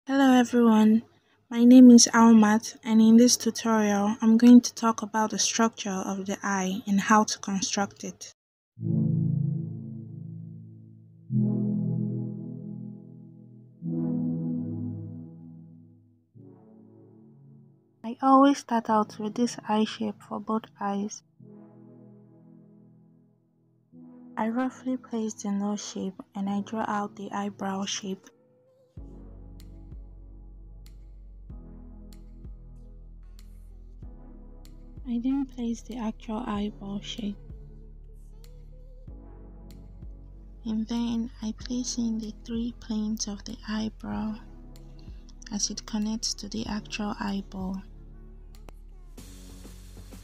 Hello everyone, my name is Almat and in this tutorial I'm going to talk about the structure of the eye and how to construct it. I always start out with this eye shape for both eyes. I roughly place the nose shape and I draw out the eyebrow shape. I then place the actual eyeball shape. And then I place in the three planes of the eyebrow as it connects to the actual eyeball.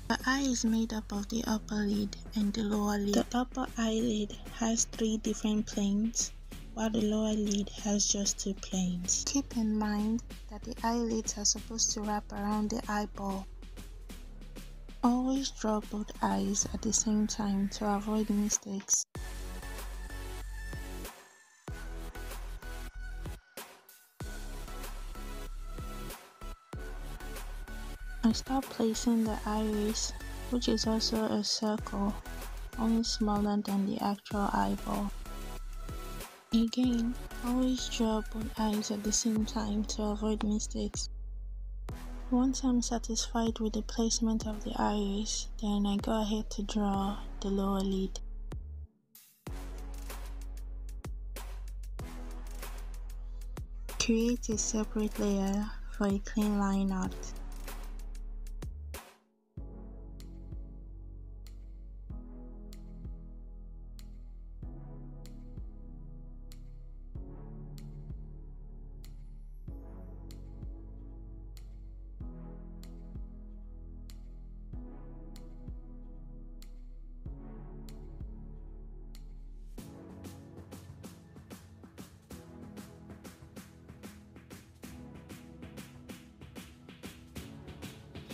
The eye is made up of the upper lid and the lower lid. The upper eyelid has three different planes, while the lower lid has just two planes. Keep in mind that the eyelids are supposed to wrap around the eyeball. Always draw both eyes at the same time to avoid mistakes. I start placing the iris, which is also a circle, only smaller than the actual eyeball. Again, always draw both eyes at the same time to avoid mistakes. Once I'm satisfied with the placement of the iris, then I go ahead to draw the lower lid. Create a separate layer for a clean line art.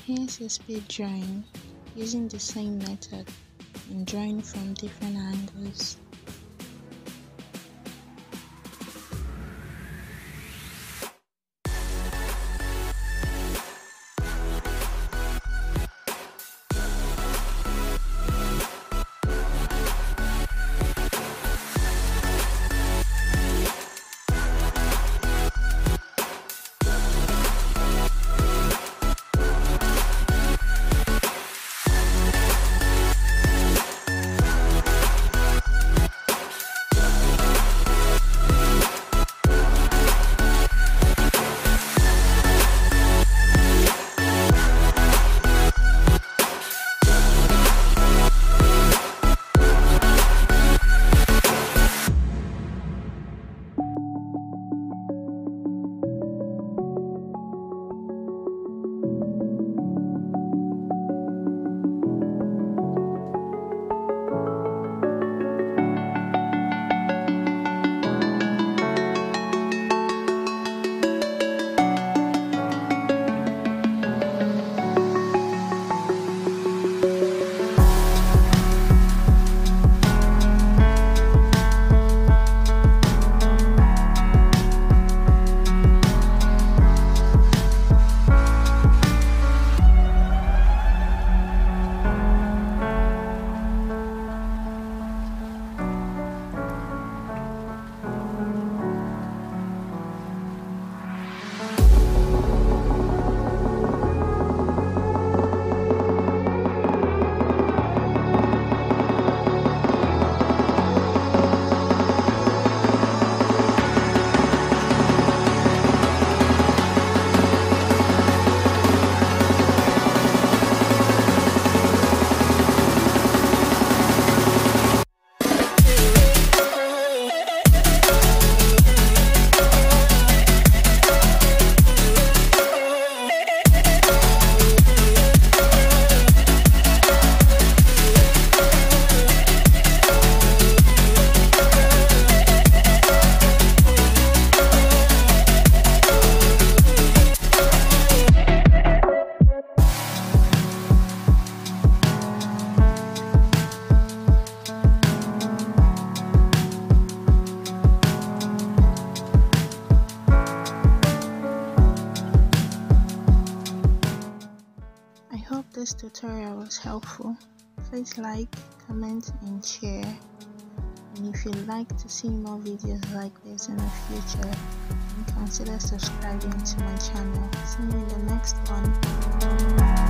Here's a speed drawing using the same method and drawing from different angles. this tutorial was helpful, please like, comment and share. And if you'd like to see more videos like this in the future, then consider subscribing to my channel. See you in the next one.